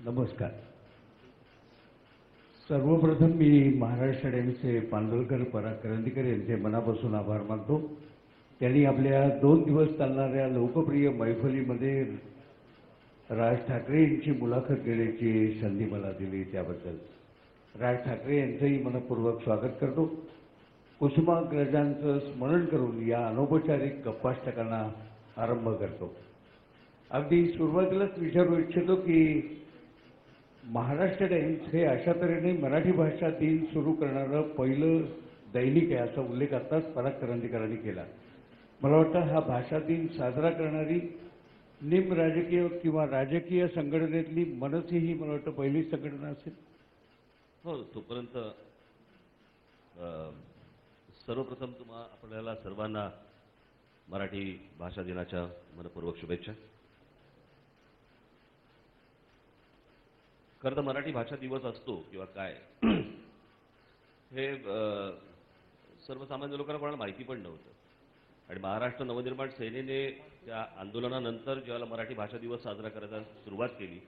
नमस्कार. सर्वप्रथम मी महाराष्ट्र टाइम्सचे पांडुरकर पराक्रंदीकर यांचे मनापासून आभार मानतो. त्यांनी आपल्या 2 दिवस चालणाऱ्या लोकप्रिय मैफलीमध्ये राज ठाकरे यांची मुलाखत घेण्याची संधी मला दिली त्याबद्दल राज ठाकरे यांचंही मनपूर्वक स्वागत करतो. कुसुमाग्रजांचं स्मरण करून या अनौपचारिक गप्पाष्टकांना आरंभ करतो. अगदी सुरुवातीलाच विचारू इच्छितो की महाराष्ट्र टाइम्स हे अशा तऱ्हेने मराठी भाषा दिन सुरू करणारं पहिलं दैनिक आहे असा उल्लेख आत्ताच पराक्रंदीकरांनी केला. मला वाटतं हा भाषा दिन साजरा करणारी निम राजकीय किंवा राजकीय संघटनेतली मनसे ही मला वाटतं पहिलीच संघटना असेल. हो, तोपर्यंत सर्वप्रथम आपल्याला सर्वांना मराठी भाषा दिनाच्या मनपूर्वक शुभेच्छा. खरं तर मराठी भाषा दिवस असतो किंवा काय हे सर्वसामान्य लोकांना कोणाला माहिती पण नव्हतं. आणि महाराष्ट्र नवनिर्माण सेनेने त्या आंदोलनानंतर ज्यावेळेला मराठी भाषा दिवस साजरा करायला सुरुवात केली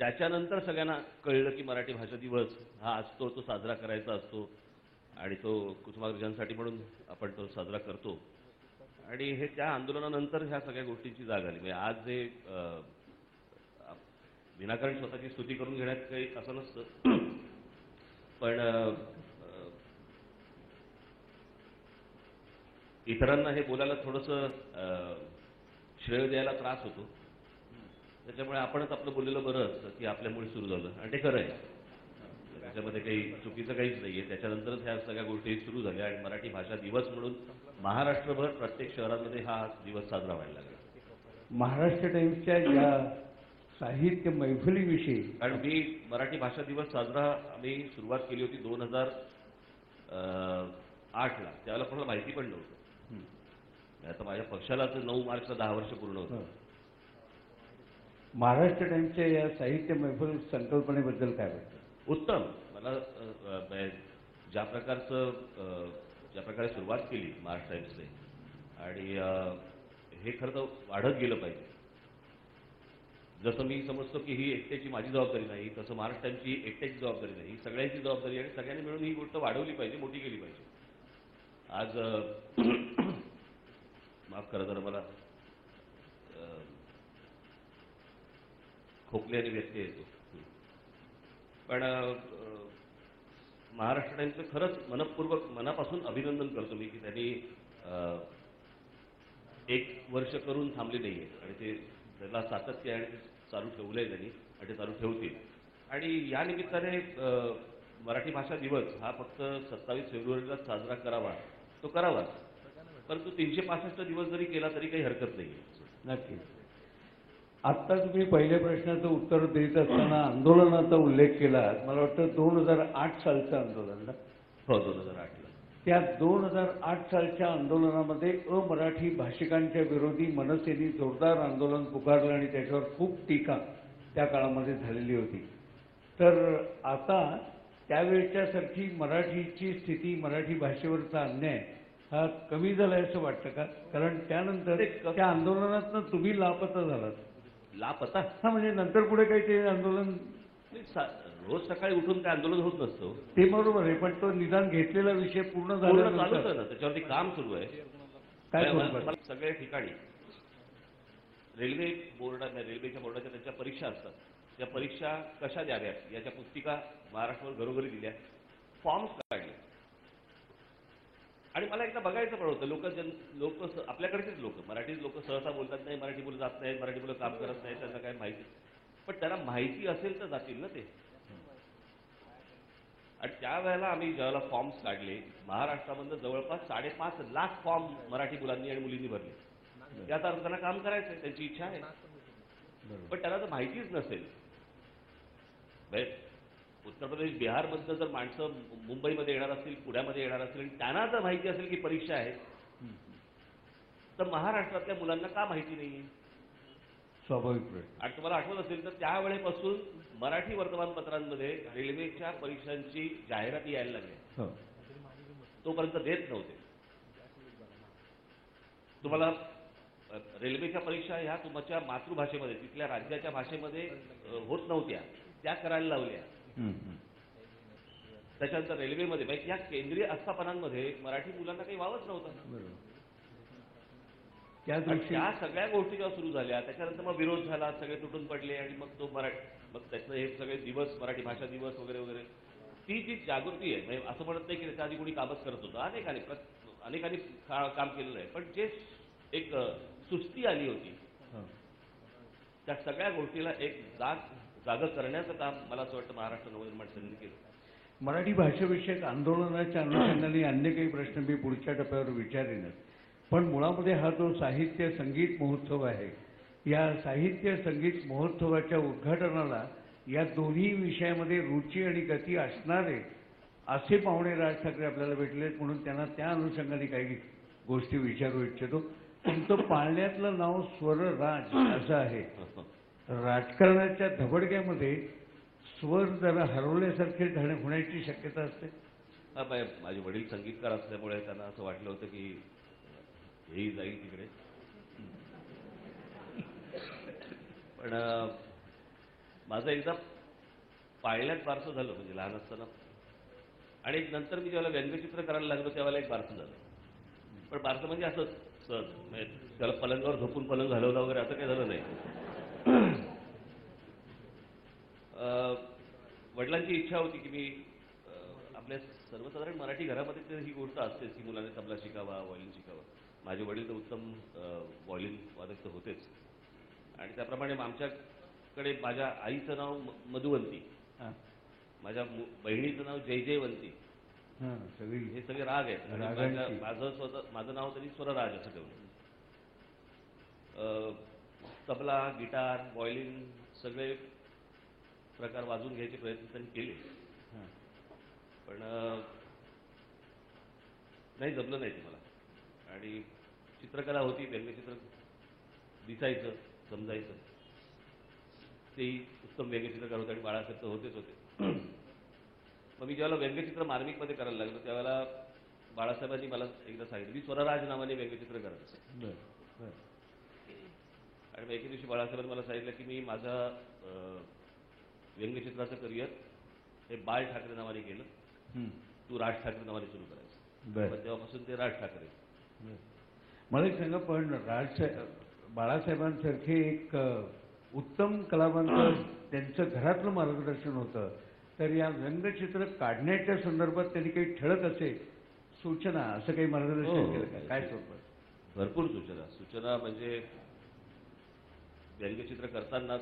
त्याच्यानंतर सगळ्यांना कळलं की मराठी भाषा दिवस हा असतो, तो साजरा करायचा असतो आणि तो कुसुमाग्रजांसाठी म्हणून आपण तो साजरा करतो. आणि हे त्या आंदोलनानंतर ह्या सगळ्या गोष्टींची जाग आली. म्हणजे आज हे विनाकारण स्वतःची स्तुती करून घेण्यात काही असं नसतं, पण इतरांना हे बोलायला थोडंसं श्रेय द्यायला त्रास होतो. त्याच्यामुळे आपणच आपलं बोललेलं बरं असतं की आपल्यामुळे सुरू झालं आणि ते खरं आहे. त्याच्यामध्ये काही चुकीचं काहीच नाही आहे. त्याच्यानंतरच ह्या सगळ्या गोष्टी सुरू झाल्या आणि मराठी भाषा दिवस म्हणून महाराष्ट्रभर प्रत्येक शहरांमध्ये हा दिवस साजरा व्हायला लागला. महाराष्ट्र टाइम्सच्या या साहित्य मैफलीविषयी कारण मी मराठी भाषा दिवस साजरा आम्ही सुरुवात केली होती 2008ला. त्यावेळेला कोणाला माहिती पण नव्हतं. आता माझ्या पक्षाला तर 9 मार्चला 10 वर्ष पूर्ण होतं. महाराष्ट्र टाइम्सच्या या साहित्य मैफल संकल्पनेबद्दल काय वाटतं? उत्तम. मला ज्या प्रकारे सुरुवात केली महाराष्ट्र टाइम्सने आणि हे खरं तर वाढत गेलं पाहिजे. जसं मी समजतो की ही एकट्याची माझी जबाबदारी नाही, तसं महाराष्ट्र टाइम्सची एकट्याची जबाबदारी नाही, ही सगळ्यांची जबाबदारी आहे आणि सगळ्यांनी मिळून ही गोष्ट वाढवली पाहिजे, मोठी केली पाहिजे. आज माफ करा जरा मला खोकले आणि व्यत्यय येतो, पण महाराष्ट्र टाइम्सचं खरंच मनपूर्वक मनापासून अभिनंदन करतो मी की त्यांनी 1 वर्ष करून थांबले नाही आहे आणि ते त्याला सातत्य आहे आणि ते चालू ठेवलं आहे त्यांनी आणि ते चालू ठेवतील. आणि या निमित्ताने मराठी भाषा दिवस हा फक्त 27 फेब्रुवारीला साजरा करावा, तो करावाच, परंतु 365 दिवस जरी केला तरी काही हरकत नाही. नक्कीच. आत्ता तुम्ही पहिल्या प्रश्नाचं उत्तर देत असताना आंदोलनाचा उल्लेख केला. मला वाटतं 2008 सालचं आंदोलन ना? हो, 2008ला. त्या 2008 सालच्या आंदोलनामध्ये अमराठी भाषिकांच्या विरोधी मनसेने जोरदार आंदोलन पुकारलं आणि त्याच्यावर खूप टीका त्या काळामध्ये झालेली होती. तर आता त्यावेळच्यासारखी मराठीची स्थिती, मराठी भाषेवरचा अन्याय हा कमी झाला असं वाटतं का? कारण त्यानंतर त्या आंदोलनातनं तुम्ही लापता झालात. लापता? हा, म्हणजे नंतर पुढे काही ते आंदोलन रोज सकाळी उठून काय आंदोलन होत नसतं. ते बरोबर आहे, पण तो निदान घेतलेला विषय पूर्ण चालूच झाला आहे ना, त्याच्यावरती काम सुरू आहे. काय सगळ्या ठिकाणी रेल्वेच्या बोर्डाच्या त्यांच्या परीक्षा असतात. त्या परीक्षा कशा द्याव्यात याच्या पुस्तिका महाराष्ट्रावर घरोघरी दिल्या, फॉर्म्स काढले. आणि मला एकदा बघायचं पण होतं, लोक आपल्याकडचेच लोक, मराठीच लोक सहसा बोलतात नाही, मराठी मुलं जात नाहीत, मराठी मुलं काम करत नाहीत, त्यांना काय माहिती, पण त्यांना माहिती असेल तर जातील ना ते. आणि त्यावेळेला आम्ही ज्यावेळेला फॉर्म्स काढले, महाराष्ट्रामधनं जवळपास 5.5 लाख फॉर्म मराठी मुलांनी आणि मुलींनी भरले. याचा अर्थ त्यांना काम करायचंय, त्यांची इच्छा आहे, पण त्यांना तर माहितीच नसेल. उत्तर प्रदेश, बिहारमधनं जर माणसं मुंबईमध्ये येणार असतील, पुण्यामध्ये येणार असतील आणि त्यांना जर माहिती असेल की परीक्षा आहे, तर महाराष्ट्रातल्या मुलांना का माहिती नाहीये? स्वाभाविक प्रश्न. आणि तुम्हाला आठवत असेल तर त्यावेळेपासून मराठी वर्तमानपत्रांमध्ये रेल्वेच्या परीक्षांची जाहिराती यायला लागल्या. तोपर्यंत देत नव्हते. तुम्हाला रेल्वेच्या परीक्षा ह्या तुमच्या मातृभाषेमध्ये तिथल्या राज्याच्या भाषेमध्ये होत नव्हत्या, त्या करायला लावल्या. त्याच्यानंतर रेल्वेमध्ये म्हणजे या केंद्रीय आस्थापनांमध्ये मराठी मुलांना काही वावच नव्हतं. बरोबर. आणि त्या सगळ्या गोष्टी जेव्हा सुरू झाल्या त्याच्यानंतर मग विरोध झाला, सगळे तुटून पडले आणि मग तो मग त्याचं हे सगळे दिवस, मराठी भाषा दिवस वगैरे वगैरे, ती जी जागृती आहे, म्हणजे असं म्हणत नाही की त्याच्या आधी कोणी कामच करत होतं, अनेकांनी काम केलेलं आहे, पण जे एक सुस्ती आली होती त्या सगळ्या गोष्टीला एक जाग करण्याचं काम मला असं वाटतं महाराष्ट्र नवनिर्माण सेनेने केलं. मराठी भाषेविषयक आंदोलनाच्या अनुषंगाने अन्य काही प्रश्न मी पुढच्या टप्प्यावर विचारेनच, पण मुळामध्ये हा जो साहित्य संगीत महोत्सव आहे, या साहित्य संगीत महोत्सवाच्या उद्घाटनाला या दोन्ही विषयामध्ये रुची आणि गती असणारे असे पाहुणे राज ठाकरे आपल्याला भेटलेत, म्हणून त्यांना त्या अनुषंगाने काही गोष्टी विचारू इच्छितो. तुमचं पाळण्यातलं नाव स्वरराज असं आहे. राजकारणाच्या धबडक्यामध्ये स्वर जरा हरवल्यासारखे होण्याची शक्यता असते. माझे वडील संगीतकार असल्यामुळे त्यांना असं वाटलं होतं की हेही जाईल तिकडे, पण माझं एकदा पाळण्यात बारसं झालं, म्हणजे लहान असताना, आणि नंतर मी जेव्हा व्यंगचित्र करायला लागलो त्यावेळेला एक बारसं झालं. पण बारसं म्हणजे असंच सहज, म्हणजे त्याला पलंगावर झोपून पलंग घालवला वगैरे असं काही झालं नाही. वडिलांची इच्छा होती की मी आपल्या सर्वसाधारण मराठी घरामध्ये तर ही गोष्ट असतेच की मुलाने तबला शिकावा, व्हायोलिन शिकावा. माझे वडील तर उत्तम व्हायोलिन वादक तर होतेच, आणि त्याप्रमाणे आमच्याकडे माझ्या आईचं नाव मधुवंती, माझ्या बहिणीचं नाव जयजयवंती, हे सगळे राग आहेत. माझं नाव तरी स्वरराज असं ठेवलं. तबला, गिटार, व्हायोलिन सगळे प्रकार वाजवून घ्यायचे प्रयत्न त्यांनी केले, पण नाही, जमलं नाही ते मला. आणि चित्रकला होती, व्यंगचित्र दिसायचं, समजायचं, तेही उत्तम व्यंगचित्रकार होते आणि बाळासाहेब तर होतेच होते. मग मी ज्यावेळेला व्यंगचित्र मार्मिकमध्ये करायला लागलो त्यावेळेला बाळासाहेबांनी मला एकदा सांगितलं मी स्वरराज नावाने व्यंगचित्र करत असे. आणि मग एके दिवशी बाळासाहेबांनी मला सांगितलं की मी माझा व्यंगचित्राचं करिअर हे बाळ ठाकरे नावाने केलं, तू राज ठाकरे नावाने सुरू करायचं. तेव्हापासून ते राज ठाकरे. मला एक सांगा, पण बाळासाहेबांसारखे एक उत्तम कलावंत त्यांचं घरातलं मार्गदर्शन होतं, तर या व्यंगचित्र काढण्याच्या संदर्भात त्यांनी काही ठळक असे सूचना, असं काही मार्गदर्शन केलं का? काय स्वरूपात? भरपूर सूचना म्हणजे व्यंगचित्र करताना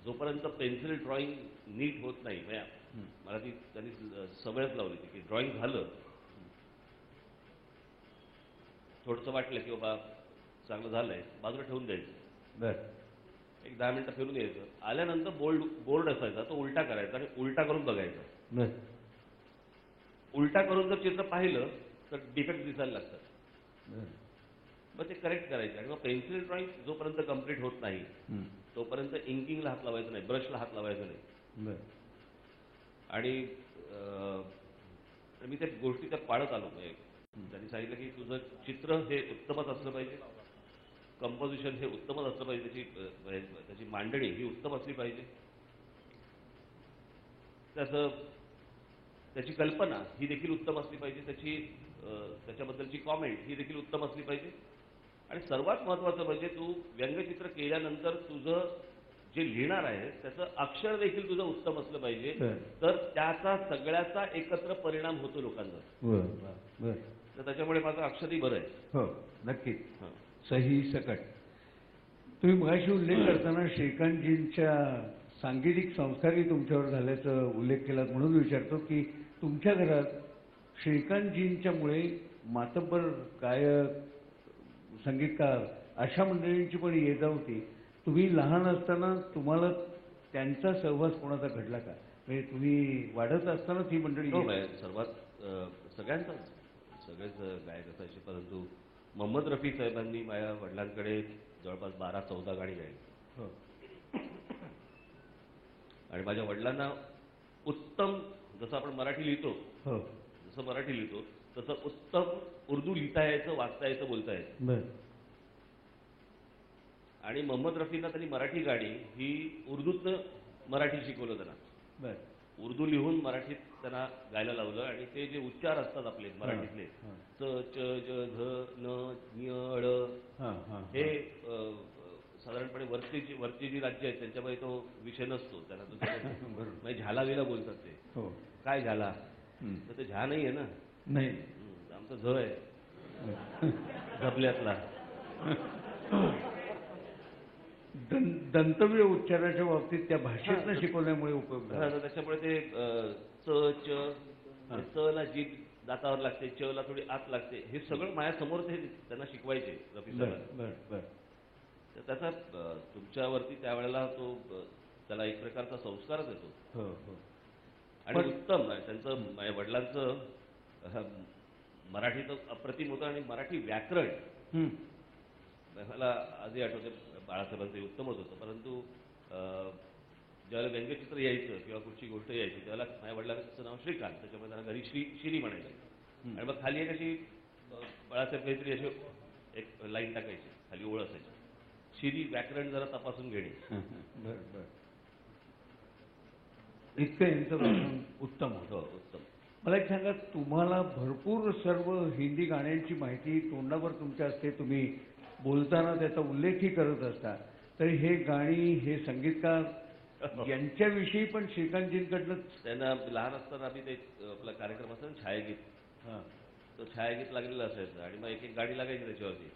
जोपर्यंत पेन्सिल ड्रॉइंग नीट होत नाही, मला ती त्यांनी सवयच लावली होती की ड्रॉइंग झालं, थोडंसं वाटलं की बाबा चांगलं झालंय, बाजूला ठेवून द्यायचं, एक 10 मिनिटं फिरून यायचं, आल्यानंतर बोर्ड असायचा तो उलटा करायचा आणि उलटा करून बघायचा. उलटा करून जर चित्र पाहिलं तर डिफेक्ट दिसायला लागतात, मग ते करेक्ट करायचे. आणि मग पेन्सिल ड्रॉइंग जोपर्यंत कम्प्लीट होत नाही तोपर्यंत इंकिंगला हात लावायचा नाही, ब्रशला हात लावायचा नाही. आणि मी त्या गोष्टी त्या पाळत आलो. त्यांनी सांगितलं की तुझं चित्र हे उत्तमच असलं पाहिजे, कंपोजिशन हे उत्तमच असलं पाहिजे, त्याची मांडणी ही उत्तम असली पाहिजे, त्याची कल्पना ही देखील उत्तम असली पाहिजे, त्याच्याबद्दलची कॉमेंट ही देखील उत्तम असली पाहिजे, आणि सर्वात महत्त्वाचं म्हणजे तू व्यंगचित्र केल्यानंतर तुझं जे लिहिणार आहे त्याचं अक्षर देखील तुझं उत्तम असलं पाहिजे, तर त्याचा सगळ्याचा एकत्र परिणाम होतो लोकांवर. तर त्याच्यामुळे माझं अक्षरही बरं आहे. हो, नक्कीच, सही सकट. तुम्ही मगाशी उल्लेख करताना श्रीकांतजींच्या सांगीतिक संस्कारही तुमच्यावर झाल्याचा उल्लेख केला, म्हणून विचारतो की तुमच्या घरात श्रीकांतजींच्यामुळे मातब्बर, गायक, संगीतकार अशा मंडळींची पण ये-जा होती. तुम्ही लहान असताना तुम्हाला त्यांचा सहवास कोणाचा घडला का? म्हणजे तुम्ही वाढत असतानाच ही मंडळी? सगळेच गायक असायचे, परंतु मोहम्मद रफी साहेबांनी माझ्या वडिलांकडे जवळपास 12-14 गाणी गायली. आणि माझ्या वडिलांना उत्तम, जसं आपण मराठी लिहितो, जसं मराठी लिहितो तसं उत्तम उर्दू लिहिता यायचं, वाचता यायचं, बोलता यायचं. आणि मोहम्मद रफींना त्यांनी मराठी गाणी ही उर्दूतनं मराठी शिकवलं त्यांना. बरं. उर्दू लिहून मराठीत त्यांना गायला लावलं आणि ते जे उच्चार असतात आपले मराठीतले च च ज झ न ञ ळ हे साधारणपणे वरची जी राज्य आहेत त्यांच्यामध्ये तो विषय नसतो त्यांना म्हणजे झाला विला बोलतात ते. हो. काय झाला तर ते झा नाही आहे ना. नाही. आमचा झ आहे झपल्यातला. दंतव्य उच्चाराच्या बाबतीत त्या भाषेतनं शिकवल्यामुळे उपयोग झाला. त्याच्यामुळे ते च च च ला जीभ दातावर लागते, च ला थोडी आत लागते, हे सगळं माझ्यासमोर ते त्यांना शिकवायचे रफी साहेब. तर त्याचा तुमच्यावरती त्यावेळेला तो त्याला एक प्रकारचा संस्कारच येतो. आणि उत्तम त्यांचं माझ्या वडिलांचं मराठीचं अप्रतिम होतं आणि मराठी व्याकरण मला आधी आठवते बाळासाहेबांचं उत्तमच होतं. परंतु ज्यावेळेला व्यंगचित्र यायचं किंवा कुठची गोष्ट यायची त्यावेळेला माझ्या वडिलांचं नाव श्रीकांत, त्याच्यामुळे त्यांना घरी श्री म्हणायचं. आणि मग खाली एक अशी बाळासाहेब काहीतरी अशी एक लाईन टाकायची, खाली ओळ असायची, श्री व्याकरण जरा तपासून घेणे. इतकं यांचं उत्तम होतं. उत्तम. मला एक सांगा, तुम्हाला भरपूर सर्व हिंदी गाण्यांची माहिती तोंडावर तुमच्या असते, तुम्ही बोलताना त्याचा उल्लेखही करत असता, तर हे गाणी हे संगीतकार यांच्याविषयी पण श्रीकांतजींकडनं त्यांना लहान असताना आम्ही ते आपला कार्यक्रम असतो ना छायागीत, तो छायागीत लागलेलं असायचं आणि मग एक एक गाणी लागायची त्याच्यावरती.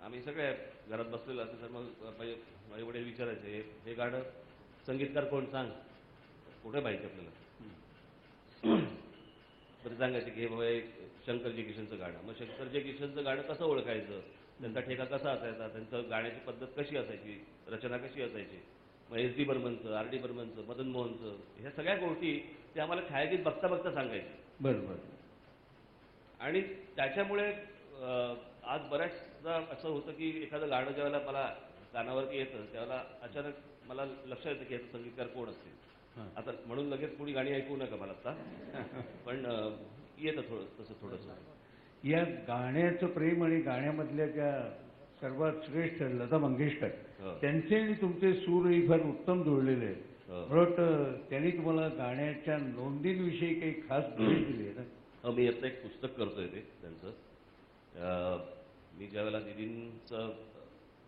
आम्ही सगळे घरात बसलेलो असतो तर मग माझे वडील विचारायचे हे गाणं संगीतकार कोण सांग, कुठे माहिती आपल्याला. तर सांगायचे की हे बाबा शंकर जय किशनचं गाणं. मग शंकर जय किशनचं गाणं कसं ओळखायचं, त्यांचा ठेका कसा असायचा, त्यांचं गाण्याची पद्धत कशी असायची, रचना कशी असायची, मग एस.डी. बर्मनचं, आर.डी. बर्मनचं, मदन मोहनचं, ह्या सगळ्या गोष्टी ते आम्हाला छायागीत बघता बघता सांगायचे. बरोबर. आणि त्याच्यामुळे आज बऱ्याचदा असं होतं की एखादं गाणं ज्यावेळेला मला कानावरती येतं त्यावेळेला अचानक मला लक्षात येतं की याचं संगीतकार कोण असतील. आता म्हणून लगेच कोणी गाणी ऐकू नका मला आता, पण येतं तसं थोडंसं. या गाण्याचं प्रेम आणि गाण्यामधल्या ज्या सर्वात श्रेष्ठ लता मंगेशकर त्यांचे आणि तुमचे सूरही फार उत्तम जुळलेले आहेत. बट त्यांनी तुम्हाला गाण्याच्या नोंदींविषयी काही खास भेट दिली आहे ना? मी आता एक पुस्तक करतोय ते त्यांचं. मी ज्यावेळेला दिदींचं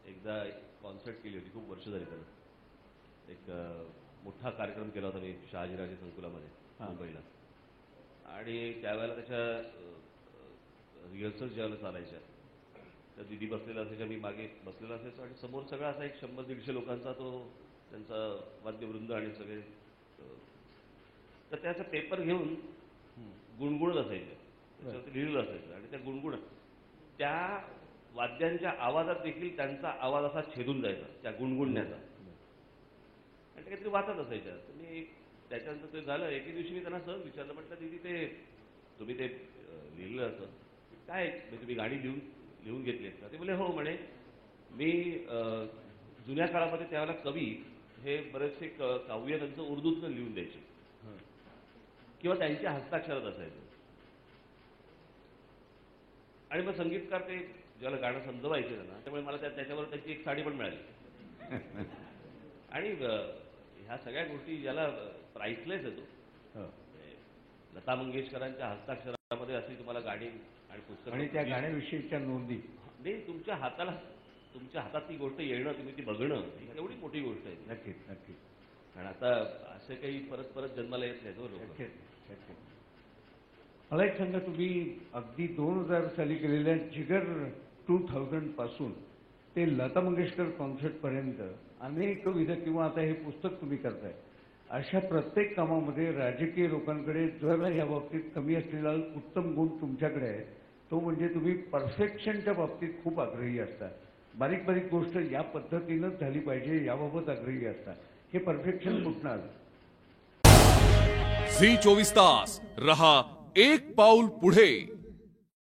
एकदा एक कॉन्सर्ट केली होती, खूप वर्ष झाली त्याला. एक मोठा कार्यक्रम केला होता मी शहाजीराजे संकुलामध्ये मुंबईला. आणि त्यावेळेला त्याच्या रिहर्सल ज्यावेळेला चालायच्या तर दिदी बसलेला असायच्या, मी मागे बसलेला असायचो आणि समोर सगळा असा एक 100-150 लोकांचा तो त्यांचा वाद्यवृंद आणि सगळे. तर त्याचा पेपर घेऊन गुणगुणत असायचं, त्याच्यावरती लिहिलेलं असायचं आणि त्या गुणगुण त्या वाद्यांच्या आवाजात देखील त्यांचा आवाज असा छेदून जायचा त्या गुणगुणण्याचा आणि ते काहीतरी वाचत असायच्या. तर मी त्याच्यानंतर ते झालं. एके दिवशी मी त्यांना सहज विचारलं, म्हटलं दीदी ते तुम्ही ते लिहिलं असं काय, तुम्ही गाणी लिहून घेतलीत का? ते बोलले हो म्हणे, मी जुन्या काळामध्ये त्यावेळेला कवी हे बरेचसे काव्य त्यांचं उर्दूतनं लिहून द्यायचे किंवा त्यांच्या हस्ताक्षरात असायचं. आणि मग संगीतकार ते ज्याला गाणं समजवायचे ना, त्यामुळे मला त्याच्यावर त्याची एक साडी पण मिळाली. आणि ह्या सगळ्या गोष्टी ज्याला प्राइसलेस येतो, लता मंगेशकरांच्या हस्ताक्षरामध्ये अशी तुम्हाला गाणी आणि पुस्तक आणि त्या गाण्याविषयीच्या नोंदी नाही, तुमच्या हातात ती गोष्ट येणं, तुम्ही ती बघणं, ही एवढी मोठी गोष्ट आहे. नक्कीच नक्कीच. आणि आता असे काही परत जन्माला येत नाही लोक. मला एक सांगा, तुम्ही अगदी 2000 साली केलेल्या जिगर 2000 पासून ते लता मंगेशकर कॉन्सर्टपर्यंत अनेक विध किंवा आता हे पुस्तक तुम्ही करताय, अशा प्रत्येक कामामध्ये राजकीय लोकांकडे जर या बाबतीत कमी असलेला उत्तम गुण तुमच्याकडे आहे, तो म्हणजे तुम्ही परफेक्शनच्या बाबतीत खूप आग्रही असता. बारीक बारीक गोष्ट या पद्धतीनंच झाली पाहिजे याबाबत आग्रही असता. हे परफेक्शन कुठनं आलं? झी 24 तास रहा एक पाऊल पुढे.